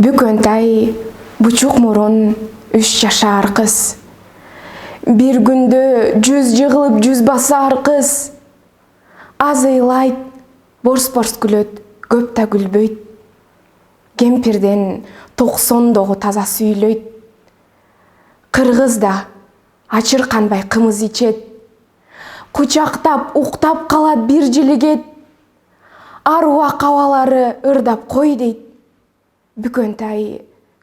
Бүкөнтай бучук мурун 3 жашар кыз. Bir күндө 100 жыгылып 100 басар кыз. Az ыйлайт, борс-борс күлөт, көп та күлбөйт. Кемпирден 90 таза сүйлөйт. Кыргыз да ачырканбай кымыз ичет. Кучактап, уктап калат бир жилигет. Аруа кабалары ырдап кой дейт. Бүкөнтай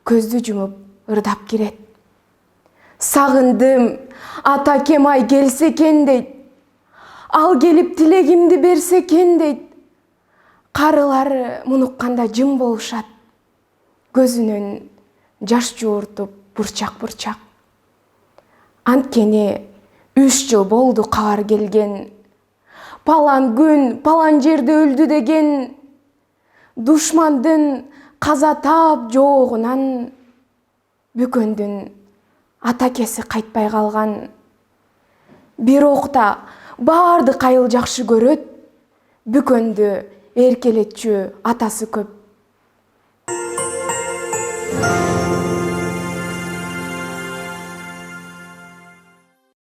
көздү жумуп ырдап кирет. Сагындым, ата Кемай келсе экен дейт. Ал келип тилегимди берсе экен дейт. Карылар мунукканда жым болушат. Көзүнөн жаш жууртуп бурчак-бурчак. Анткени 3 жыл болду кабар келген. Палан күн, палан жерде өлдү деген. Душмандын каза таап жоогунан Бүкөндүн атакеси кайтпай калган. Бирок да баарды кайыл жакшы көрөт. Бүкөндү эркелетчү атасы көп.